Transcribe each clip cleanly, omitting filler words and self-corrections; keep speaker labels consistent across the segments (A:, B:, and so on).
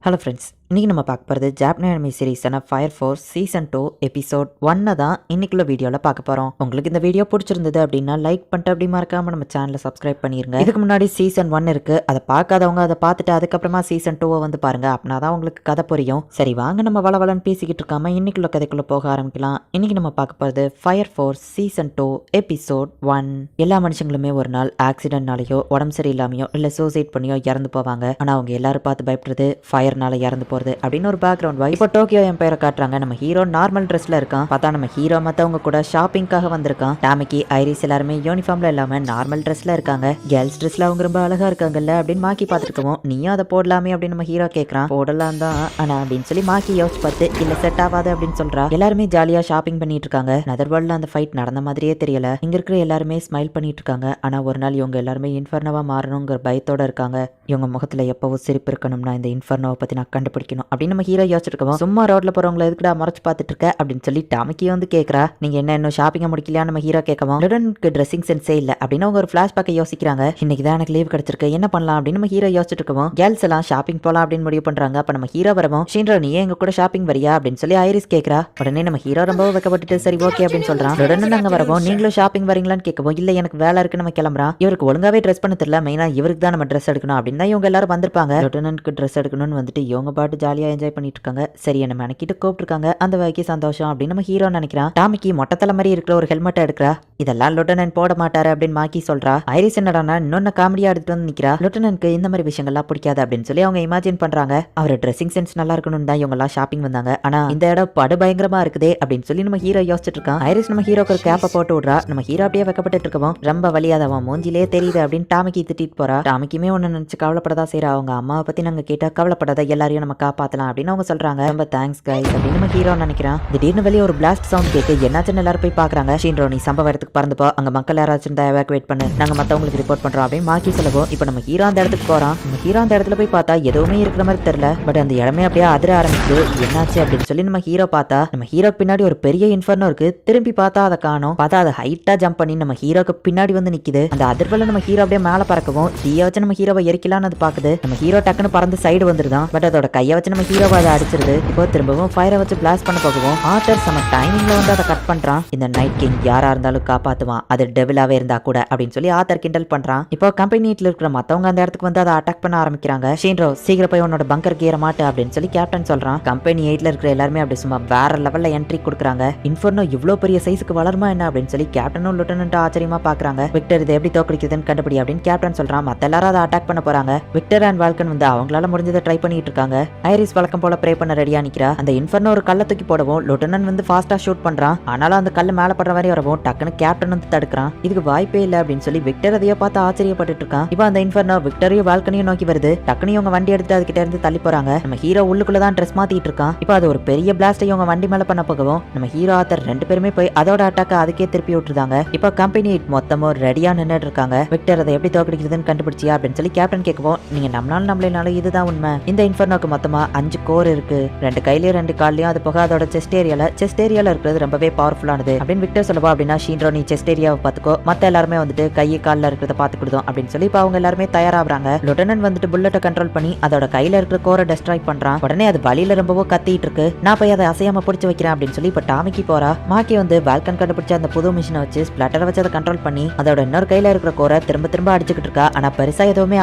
A: Hello friends, இன்றைக்கி நம்ம பார்க்க போகிறது ஜாப்பனீஸ் அனிமி சீரிஸான ஃபயர் ஃபோர்ஸ் சீசன் 2 எபிசோட் 1 தான் இன்னைக்குள்ள வீடியோவில் பார்க்க போகிறோம். உங்களுக்கு இந்த வீடியோ பிடிச்சிருந்தது அப்படின்னா லைக் பண்ணிட்டு அப்படி மறக்காமல் நம்ம சேனலை சப்ஸ்கிரைப் பண்ணிருங்க. இதுக்கு முன்னாடி சீசன் 1 இருக்குது, அதை பார்க்காதவங்க அதை பார்த்துட்டு அதுக்கப்புறமா சீசன் 2 வந்து பாருங்கள். அப்படின்னா தான் உங்களுக்கு கதை புரியும். சரி வாங்க நம்ம வளவலன்னு பேசிக்கிட்டு இருக்காமல் இன்னைக்குள்ள கதைக்குள்ளே போக ஆரம்பிக்கலாம். இன்றைக்கி நம்ம பார்க்க போகிறது ஃபயர் ஃபோர்ஸ் சீசன் 2 எபிசோட் 1. எல்லா மனுஷங்களுமே ஒரு நாள் ஆக்சிடென்ட்னாலேயோ உடம்பு சரியில்லாமையோ இல்லை சூசைட் பண்ணியோ இறந்து போவாங்க. ஆனால் அவங்க எல்லாரும் பார்த்து பயப்படுறது ஃபயர்னால இறந்து போகிறது அப்படின்னு ஒரு பேக்ரவுண்ட் வாய்ஸ். இப்போ டோக்கியோ எம்பையரை காட்டுறாங்க. நம்ம ஹீரோ நார்மல் ட்ரெஸ்ல இருக்கான். பார்த்தா நம்ம ஹீரோ மத்தவங்க கூட ஷாப்பிங்காக வந்திருக்கான். டாமிக்கி, ஐரிஸ் எல்லாருமே யூனிஃபார்ம்ல இல்லாம நார்மல் ட்ரெஸ்ல இருக்காங்க. கேர்ள்ஸ் ட்ரெஸ்ல அவங்க ரொம்ப அழகா இருக்காங்கல்ல அப்படின்னு மாக்கி பார்த்துருக்கோம். நீயும் அதை போடலாமே அப்படின்னு நம்ம ஹீரோ கேட்கறான். போடலாம் தான் ஆனா அப்படின்னு சொல்லி மாக்கி யோசிச்சு பார்த்து இல்ல செட் ஆகாது அப்படின்னு சொல்றா. எல்லாருமே ஜாலியா ஷாப்பிங் பண்ணிட்டு இருக்காங்க. நதர்வேல்ட்ல அந்த ஃபைட் நடந்த மாதிரியே தெரியல. இங்க இருக்கிற எல்லாருமே ஸ்மைல் பண்ணிட்டு இருக்காங்க. ஆனா ஒரு நாள் இவங்க எல்லாருமே இன்ஃபர்னோவா மாறணுங்கிற பயத்தோட இருக்காங்க. இவங்க முகத்துல எப்பவும் சிரிப்பு இருக்கணும்னா இந்த இன்ஃபர்னோவை பத்தி நான் கண்டுபிடிக்கணும் அப்படின்னு நம்ம ஹீரோ யோசிச்சிருக்கோம். சும்மா ரோட்ல போறவங்களை எதுக்குடா மறைச்சு பார்த்துட்டு இருக்க அப்படின்னு சொல்லி டாமிக்கி வந்து கேட்கறா. நீங்க என்ன இன்னும் ஷாப்பிங்க முடிக்கலையா நம்ம ஹீரோ கேட்கவும். லுடனுக்கு ட்ரெஸ்ஸிங் சென்ஸே இல்ல அப்படின்னு அவங்க ஒரு ஃபிளாஷ்பேக்கை யோசிக்கிறாங்க. இன்னைக்கு தான் எனக்கு லீவ் கிடைச்சிருக்கு, என்ன பண்ணலாம் அப்படின்னு நம்ம ஹீரோ யோசிச்சுட்டு இருக்கோம். கேர்ள்ஸ் எல்லாம் ஷாப்பிங் போலாம் அப்படின்னு முடிவு பண்றாங்க. அப்ப நம்ம ஹீரோ வரவும் ஷீன்ரோ நீ எங்க கூட ஷாப்பிங் வரியா அப்படின்னு சொல்லி ஐரிஸ் கேட்கறா. உடனே நம்ம ஹீரோ ரொம்ப வைக்கப்பட்டு சரி ஓகே அப்படின்னு சொல்றான். லுடன் நாங்க வரவும் நீங்களும் ஷாப்பிங் வரீங்களான்னு கேட்கவும் இல்ல எனக்கு வேலை இருக்கு நம்ம கிளம்புறான். இவருக்கு ஒழுங்காவே ட்ரெஸ் பண்ண தெரியல, மெயினா இவருக்கு தான் நம்ம ட்ரெஸ் எடுக்கணும் அப்படின்னு தான் இவங்க எல்லாரும் வந்திருப்பாங்க. லுடனுக்கு ட்ரெஸ் எடுக்கணும்னு வந்துட்டு இவங்க பாட்டு ஜாலியா என்ஜாய் பண்ணிட்டு இருக்காங்க. சரி என்ன மெனக்கிட்டு கூப்பிட்டுருக்காங்க, அந்த வகைக்கு சந்தோஷம் அப்படின்னு நம்ம ஹீரோ நினைக்கிறான். டாமிக்கி மொட்டை தலை மாதிரி இருக்கிற ஒரு ஹெல்மெட் எடுக்கிறா. இதெல்லாம் லுட்டனன் போட மாட்டாரு அப்படின்னு மாக்கி சொல்றா. ஐரிஸ் என்னடானா இன்னொன்னு காமெடியா எடுத்துட்டு வந்து நிக்கிறா. லுட்டனனுக்கு இந்த மாதிரி விஷயங்கள்லாம் பிடிக்காது அப்படின்னு சொல்லி அவங்க இமேஜின் பண்றாங்க. அவர் ட்ரெஸ்ஸிங் சென்ஸ் நல்லா இருக்கணும் தான் இவங்க எல்லாம் ஷாப்பிங் வந்தாங்க. ஆனா இந்த இடம் படு பயங்கரமா இருக்குதே அப்படின்னு சொல்லி நம்ம ஹீரோ யோசிச்சுட்டு இருக்கான். ஐரிஸ் நம்ம ஹீரோக்கு ஒரு கேப்பை போட்டு விடுறா. நம்ம ஹீரோ அப்படியே வைக்கப்பட்டு இருக்கவும் ரொம்ப வலியாதவன் மூஞ்சிலே தெரியுது அப்படின்னு டாமிக்கி திட்டிட்டு போறா. டாமிக்குமே ஒன்னு நினைச்சு கவலைப்படதா செய்யறா. அவங்க அம்மாவை பத்தி நாங்க கேட்டா கவலைப்படாத, எல்லாரையும் நம்ம காப்பாத்தலாம் அப்படின்னு அவங்க சொல்றாங்க. ரொம்ப தேங்க்ஸ் கைஸ் அப்படின்னு நம்ம ஹீரோ நினைக்கிறான். திடீர்னு வெளியே ஒரு பிளாஸ்ட் சவுண்ட் கேட்க என்னாச்சுன்னு எல்லாரும் போய் பாக்குறாங்க. ஷீன்ரோ நீ சம்பவ இடத்துக்கு பறந்துப்போ, அங்க மக்கள் யாராச்சும் எவாக்குவேட் பண்ணு, நாங்க மத்தவங்களுக்கு ரிப்போர்ட் பண்றோம் அப்படின்னு மாக்கி சொல்லவும் இப்போ நம்ம ஹீரோ அந்த இடத்துக்கு போறான். நம்ம ஹீரோ அந்த இடத்துல போய் பார்த்தா எதுவுமே இருக்கிற மாதிரி தெரியல. பட் அந்த இடமே அப்படியே அதிர ஆரம்பிச்சு என்னாச்சு அப்படின்னு சொல்லி நம்ம ஹீரோ பார்த்தா நம்ம ஹீரோ பின்னாடி ஒரு பெரிய இன்ஃபர்னோ இருக்கு. திரும்பி பார்த்தா அதை காணோம். பார்த்தா அதை ஹைட்டா ஜம்ப் பண்ணி நம்ம ஹீரோக்கு பின்னாடி வந்து நிக்குது. அந்த அதிர்வல நம்ம ஹீரோ அப்படியே மேல பறக்கவும் தீய வச்சு நம்ம ஹீரோவை எரிக்கலான்னு அது பாக்குது. நம்ம ஹீரோ டக்குன்னு பறந்து சைடு வந்துருதான். பட் அதோட கையை வச்சு நம்ம ஹீரோவை அதை அடிச்சிருது. இப்போ திரும்பவும் ஃபயரை வச்சு பிளாஸ்ட் பண்ண போகவும் ஆர்டர் நம்ம டைமிங்ல வந்து அதை கட் பண்றான். இந்த நைட் கிங் யாரா இருந்தாலும் காப்பாத்துவான், அது டெவிலாவே இருந்தா கூட அப்படின்னு சொல்லி ஆர்டர் கிண்டல் பண்றான். இப்போ கம்பெனில இருக்கிற மத்தவங்க அந்த இடத்துக்கு வந்து அதை அட்டாக் பண்ண ஆரம்பிக்கிறாங்க. ஷீன்ரோ சீக்கிரம் போய் உன்னோட பங்கர் ஏற மாட்டே அப்படின்னு சொல்லி கேப்டன் சொல்றான். கம்பெனி 8ல இருக்கிற எல்லாருமே அப்படி சும்மா வேற லெவல்ல என்ட்ரி கொடுக்குறாங்க. இன்ஃபர்னோ இவ்வளவு பெரிய சைஸுக்கு வளருமா என்ன அப்படின்னு சொல்லி கேப்டனும் லுட்டனன்ட் ஆச்சரியமா பாக்குறாங்க. விக்டர் இதை எப்படி தோக்கடிக்குதுன்னு கண்டுபிடி அப்படின்னு கேப்டன் சொல்றான். மத்த எல்லாரும் அதை அட்டாக் பண்ண போறாங்க. விக்டர் அண்ட் வால்கன் வந்து அவங்களால முடிஞ்சதை ட்ரை பண்ணிட்டு இருக்காங்க. ஐரிஸ் வழக்கம் போல ப்ரே பண்ண ரெடியா நிக்கிறா. அந்த இன்ஃபர்னோ ஒரு கல்ல தூக்கி போடவும் லுட்டனன் வந்து ஃபாஸ்டா ஷூட் பண்றான். ஆனாலும் அந்த கல்லு மேல படுற மாதிரி வரவும் டக்குன்னு கேப்டன் வந்து தடுக்கிறான். இதுக்கு வாய்ப்பே இல்ல அப்படின்னு சொல்லி விக்டர் அதைய பார்த்து ஆச்சரியப்பட்டு இருக்கான். இப்போ அந்த இன்ஃபர்னோ விக்டரையும் வால்கனையும் நோக்கி வருது. டக்குனு இவங்க வண்டி எடுத்து அதுகிட்ட இருந்து தள்ளி போறாங்க. நம்ம ஹீரோ உள்ளுக்குள்ளதான் ட்ரெஸ் மாத்திட்டு இருக்கான். இப்போ அது ஒரு பெரிய பிளாஸ்ட் இவங்க வண்டி மேல பண்ண போகவும் நம்ம ஹீரோ ஆத்தர் 2 பேருமே போய் அதோட அட்டாக்க அதுக்கே திருப்பி விட்டுருந்தாங்க. இப்போ கம்பெனி மொத்தமும் ரெடியா நின்னுட்டு இருக்காங்க. விக்டர் அதை எப்படி தோக்கடிக்கிறதுன்னு கண்டுபிடிச்சியா அப்படின்னு சொல்லி கேப்டன் கேட்கவும் நீங்க நம்மளால இதுதான் உண்மை. இந்த இன்ஃபர்னோக்கு மொத்தமா 5 கோர் இருக்கு, 2 கையிலயும் 2 கால்லயும். அது போக அதோட செஸ்ட் ஏரியால இருக்கிறது ரொம்பவே பவர்ஃபுல்லானது அப்படின்னு விக்டர் சொல்லவா. அப்படின்னா ஷீன்ரோ நீ செஸ்ட் ஏரியாவை பாத்துக்கோ, மத்த எல்லாருமே வந்துட்டு கை காலில் இருக்கிறத பாத்துக்கிடுதோம் அப்படின்னு சொல்லி இப்போ அவங்க எல்லாருமே தயாராகிறாங்க. லுட்டனன் வந்துட்டு புல்லட்டை கண்ட்ரோல் பண்ணி அதோட கையில இருக்கிற கோரை டெஸ்ட்ராய் பண்றான். உடனே அது வழியில ரொம்பவோ கத்திட்டு இருக்கு. நான் போய் அதை அசையாம பிடிச்சு வைக்கிறேன் அப்படின்னு சொல்லி இப்போ டாமிக்கி போறா. மாக்கி வந்து பால்கன் கண்டுபிடிச்ச அந்த புது மிஷினை வச்சு ஸ்பிளட்டரை வச்சு அதை கண்ட்ரோல் பண்ணி அதோட இன்னொரு கையில இருக்கிற கோரை திரும்ப அடிச்சுக்கிட்டு இருக்கா. ஆனா பெருசா எதுவுமே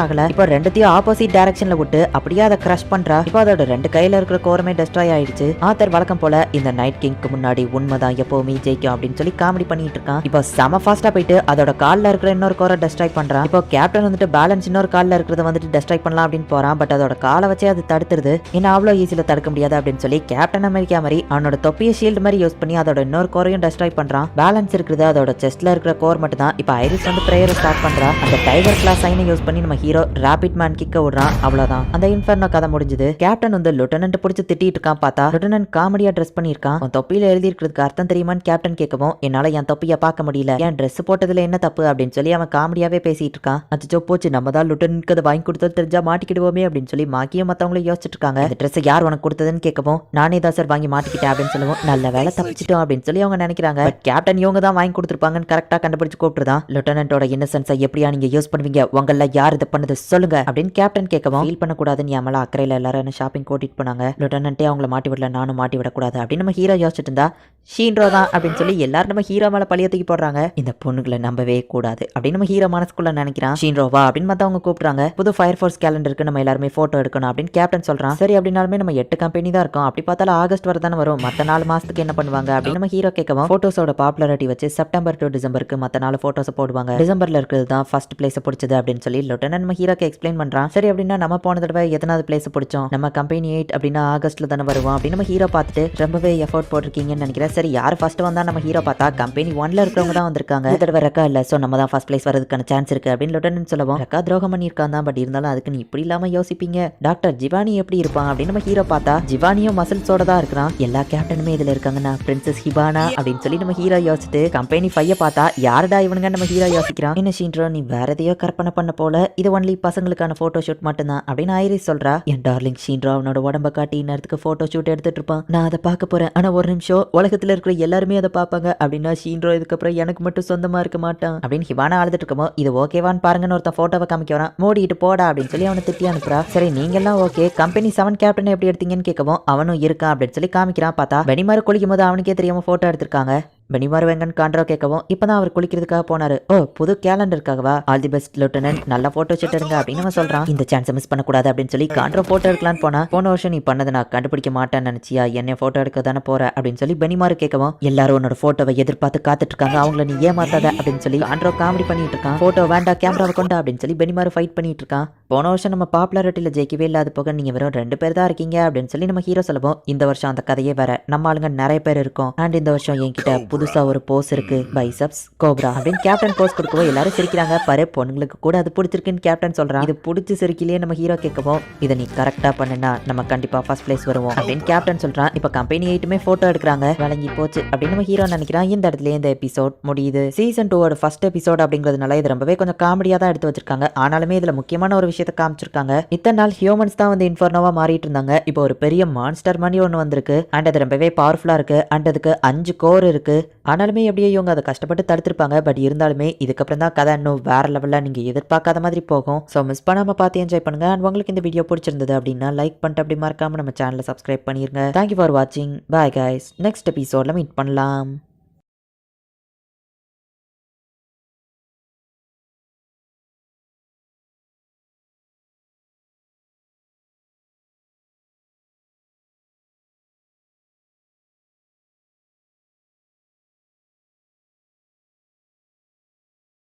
A: ஆகல. இப்போ ரெண்டுத்தையும் ஆப்போசிட் டைரக்ஷன்ல விட்டு அப்படியே அதை கிரஷ் பண்றா. இப்போ அதோட 2 கையில இருக்கிற கோரமே டெஸ்ட்ராய் ஆயிடுச்சு. ஆத்தர் வழக்கம் போல இந்த நைட் கிங்க்கு முன்னாடி உண்மைதான் எப்பவுமே ஜெயிக்கும் அப்படின்னு சொல்லி காமெடி பண்ணிட்டு இருக்கான். இப்போ செம ஃபாஸ்டா போயிட்டு அதோட கால்ல இருக்கிற இன்னொரு கோரை டெஸ்ட்ராய் பண்றான். இப்போ கேப்டன் வந்துட்டு பேலன்ஸ் இன்னொரு கால்ல இருக்கிறத வந்துட்டு டெஸ்ட்ராய் பண்ணலாம் அப்படின்னு போறான். பட் அதோட காலை வச்சே அது தடுத்துருது. இன்னும் அவ்வளவு ஈஸியில தடுக்க முடியாது அப்படின்னு சொல்லி கேப்டன் அமெரிக்கா மாதிரி அவனோட தொப்பிய ஷீல்டு மாதிரி யூஸ் பண்ணி அதோட இன்னொரு கோரையும் டெஸ்ட்ராய் பண்றான். பேலன்ஸ் இருக்கிறது அதோட செஸ்ட்ல இருக்கிற கோர் மட்டும் தான். இப்போ ஐரிஸ் வந்து பிரேயர் ஸ்டார்ட் பண்றா. அந்த டைகர் கிளாஸ் சைனை யூஸ் பண்ணி நம்ம ஹீரோ ராபிட் மேன் கிக்க விடுறான். அவ்வளவுதான், அந்த இன்ஃபர்னோ கதை முடிஞ்சது. கேப்டன் வந்து லுட்டனன்ட் பிடிச்சு திட்டிட்டு இருக்கான். பார்த்தா லுட்டனன்ட் காமெடியா ட்ரெஸ் பண்ணிருக்கான். தொப்பியில எழுதி இருக்கிறதுக்கு அர்த்தம் தெரியுமான்னு கேப்டன் கேட்கவும் என்னால என் தொப்பியை பார்க்க முடியல, ஏன் ட்ரெஸ் போட்டதுல என்ன தப்பு அப்படின்னு சொல்லி அவன் காமெடியாவே பேசிட்டு இருக்கான். அச்சோ போச்சு, நம்ம தான் லுட்டனுக்கு அதை வாங்கி கொடுத்தது தெரிஞ்சா மாட்டிக்கிடுவோமே அப்படின்னு சொல்லி மாக்கியும் மத்தவங்களும் யோசிச்சுட்டு இருக்காங்க. இந்த ட்ரெஸ் யார் உனக்கு கொடுத்ததுன்னு கேட்கவும் நானே தான் சார் வாங்கி மாட்டிக்கிட்டேன் அப்படின்னு சொல்லுவோம். நல்ல வேலை தப்பிச்சிட்டோம் அப்படின்னு சொல்லி அவங்க நினைக்கிறாங்க. கேப்டன் இவங்க தான் வாங்கி கொடுத்துருப்பாங்கன்னு கரெக்டா கண்டுபிடிச்சு கூப்பிட்டுதான். லுட்டனன்ட்டோட இன்னசென்ஸை எப்படியா நீங்க யூஸ் பண்ணுவீங்க, உங்கள யார் இதை பண்ணது சொல்லுங்க அப்படின்னு கேப்டன் கேட்கவும், ஃபீல் பண்ணக்கூடாதுன்னு என் அக்கறையில எல்லாரும் ஷாப்பிங் கூட்டிட்டு போனாங்க. லுட்டனன்ட்டே அவங்கள மாட்டி விடல, நானும் மாட்டி விடக்கூடாது அப்படின்னு நம்ம ஹீரோ யோசிச்சுட்டு இருந்தா, ஷீன்ரோ தான் அப்படின்னு சொல்லி எல்லாரும் நம்ம ஹீரோ மேல பழிய தூக்கி போடுறாங்க. இந்த பொண்ணுகளை நம்பவே கூடாது அப்படின்னு நம்ம ஹீரோ மனசுக்குள்ள நினைக்கிறான். ஷீன்ரோவா அப்படின்னு மத்தவங்க கூப்பிடுறாங்க. புது ஃபயர் ஃபோர்ஸ் கேலண்டருக்கு நம்ம எல்லாருமே போட்டோ எடுக்கணும் அப்படின்னு கேப்டன் சொல்றான். சரி அப்படின்னாலுமே நம்ம 8 கம்பெனி தான் இருக்கும், அப்படி பார்த்தாலும் ஆகஸ்ட் வரை தானே வரும், மத்த 4 மாசத்துக்கு என்ன பண்ணுவாங்க அப்படின்னு நம்ம ஹீரோ கேட்கவும், போட்டோஸோட பாப்புலாரிட்டி வச்சு செப்டம்பர் டு டிசம்பருக்கு மத்த 4 போட்டோஸ் போடுவாங்க, டிசம்பர்ல இருக்கிறது தான் ஃபர்ஸ்ட் பிளேஸ் பிடிச்சது அப்படின்னு சொல்லி லுட்டனன்ட் நம்ம ஹீரோக்கு எக்ஸ்பிளைன் பண்றான். சரி அப்படின்னா நம்ம போன தடவை எத்தனாவது பிளேஸ் பிடிச்சோம், நம்ம கம்பெனி 8 அப்படின்னா ஆகஸ்ட்ல தானே வருவோம் அப்படின்னு நம்ம ஹீரோ பார்த்துட்டு, ரொம்பவே எஃபோர்ட் போட்டிருக்கீங்கன்னு நினைக்கிறேன். சரி யார் ஃபர்ஸ்ட் வந்தா நம்ம ஹீரோ பார்த்தா கம்பெனி 1ல இருக்கிறவங்க தான் வந்திருக்காங்க, இந்த தடவை ரெக்கா இல்ல, சோ நம்ம தான் ஃபர்ஸ்ட் பிளேஸ் வரதுக்கான சான்ஸ் இருக்கு அப்படின்னு லுட்டனன்ட் சொல்லவும், ரெக்கா துரோகம் பண்ணியிருக்கான் தான், பட் இருந்தாலும் அதுக்கு நீ இப்படி இல்லாம யோசிப்பீங்க, டாக்டர் ஜிவானி எப்படி இருப்பான் அப்படின்னு நம்ம ஹீரோ பார்த்தா ஜிவானியும் மசில்ஸோட தான் இருக்கிறான், எல்லா கேப்டனுமே இதுல இருக்காங்கன்னா பிரின்சஸ் ஹிபானா அப்படின்னு சொல்லி நம்ம ஹீரோ யோசிச்சுட்டு, கம்பெனி 5 பார்த்தா யாருடா இவனுங்க நம்ம ஹீரோ யோசிக்கிறான். என்ன ஷீன்ரோ நீ வேற எதையோ கற்பனை பண்ண போல, இது ஒன்லி பசங்களுக்கான போட்டோ ஷூட் மட்டும்தான் அப்படின்னு ஐரிஸ் சொல்றா. என் டார்லிங் ஷீன்ரோ அவனோட உடம்ப காட்டி நேரத்துக்கு போட்டோ ஷூட் எடுத்துட்டு இருப்பான், நான் அதை பார்க்க போறேன், ஆனா ஒரு நிமிஷம் உலகத்துல இருக்கிற எல்லாருமே அதை பார்ப்பாங்க அப்படின்னா ஷீன்ரோ இதுக்கப்புறம் எனக்கு மட்டும் சொந்தமா இருக்க மாட்டான் அப்படின்னு ஹிபானா அழுதுட்டு இருக்கமோ, இது ஓகேவான்னு பாருங்கன்னு ஒருத்தன் போட்டோவை காமிக்க வரான். மூடிட்டு போடா அப்படின்னு சொல்லி அவனை திட்டி அனுப்புறா. சரி நீங்க எல்லாம் ஓகே, கம்பெனி 7 கேப்டன் எப்படி எடுத்தீங்கன்னு கேட்கவும் அவனும் இருக்கான் அப்படின்னு சொல்லி காமிக்கிறான். பார்த்தா பெனிமாறு குளிக்கும் போது அவனுக்கே தெரியாம போட்டோ எடுத்திருக்காங்க. பெனிமாறு வெங்கன் காண்ட்ரோ கேட்கவும், இப்பதான் அவர் குளிக்கிறதுக்காக போனாரு, ஓ புது கேலண்டருக்காகவா, ஆல் தி பெஸ்ட் லுட்டனன்ட், நல்ல போட்டோ ஷூட் எடுங்க அப்படின்னு அவன் சொல்றான். இந்த சான்ஸை மிஸ் பண்ணக்கூடாது அப்படின்னு சொல்லி காண்ட்ரோ போட்டோ எடுக்கலான்னு போனா, போன வருஷம் நீ பண்ணதை நான் கண்டுபிடிக்க மாட்டேன்னு நினைச்சியா, என்ன போட்டோ எடுக்க தானே போற அப்படின்னு சொல்லி பெனிமாறு கேட்கவும், எல்லாரும் உன்னோட போட்டோவை எதிர்பார்த்து காத்துட்டு இருக்காங்க, அவங்கள நீ ஏமாத்தாத அப்படின்னு சொல்லி காண்ட்ரோ காமெடி பண்ணிட்டு இருக்கான். போட்டோ வேண்டாம் கேமராவை கொண்டா அப்படின்னு சொல்லி பெனிமாறு ஃபைட் பண்ணிட்டு இருக்கான். போன வருஷம் நம்ம பாப்புலாரிட்டியில ஜெயிக்கவே இல்லாத போக நீங்க வெறும் 2 பேர் தான் இருக்கீங்க அப்படின்னு சொல்லி நம்ம ஹீரோ சொல்லுவோம். இந்த வருஷம் அந்த கதையே வேற, நம்ம ஆளுங்க நிறைய பேர் இருக்கோம், அண்ட் இந்த வருஷம் என்கிட்ட புதுசா ஒரு போஸ் இருக்கு, பைசப்ஸ் கோப்ரா அப்படின்னு கேப்டன் போஸ் கொடுக்கவும் எல்லாரும் சிரிக்கிறாங்க. பாரு பொண்ணுங்களுக்கு கூட அது பிடிச்சிருக்குன்னு கேப்டன் சொல்றான். இது பிடிச்சி சிரிக்கலையே நம்ம ஹீரோ கேட்கவும், இதை நீ கரெக்டா பண்ணுனா நம்ம கண்டிப்பா ஃபர்ஸ்ட் பிளேஸ் வருவோம் அப்படின்னு கேப்டன் சொல்றான். இப்ப கம்பெனி 8மே போட்டோ எடுக்கிறாங்க, விளங்கி போச்சு அப்படின்னு நம்ம ஹீரோ நினைக்கிறான். இந்த இடத்துல இந்த எபிசோட் முடியுது. சீசன் 2 ஃபர்ஸ்ட் எபிசோட் அப்படிங்கிறதுனால இது ரொம்பவே கொஞ்சம் காமெடியா தான் எடுத்து வச்சிருக்காங்க. ஆனாலுமே இதுல முக்கியமான ஒரு விஷயத்தை காமிச்சிருக்காங்க. இத்தனை நாள் ஹியூமன்ஸ் தான் வந்து இன்ஃபர்னோவா மாறிட்டு இருந்தாங்க, இப்போ ஒரு பெரிய மான்ஸ்டர் மாதிரி ஒன்று வந்திருக்கு, அண்ட் அது ரொம்பவே பவர்ஃபுல்லா இருக்கு, அண்ட் அதுக்கு 5 கோர் இருக்கு. ஆனாலுமே எப்படியே இவங்க அதை கஷ்டப்பட்டு தடுத்திருப்பாங்க, பட் இருந்தாலுமே இதுக்கப்புறம் தான் கதை இன்னும் வேற லெவலில் நீங்க எதிர்பார்க்காத மாதிரி போகும். ஸோ மிஸ் பண்ணாம பார்த்து என்ஜாய் பண்ணுங்க. அண்ட் உங்களுக்கு இந்த வீடியோ பிடிச்சிருந்தது அப்படின்னா லைக் பண்ணிட்டு அப்படி மறக்காம நம்ம சேனலை சப்ஸ்கிரைப் பண்ணிருங்க. தேங்க்யூ ஃபார் வாட்சிங். பாய் கைஸ், நெக்ஸ்ட் எபிசோட்ல மீட் பண்ணலாம்.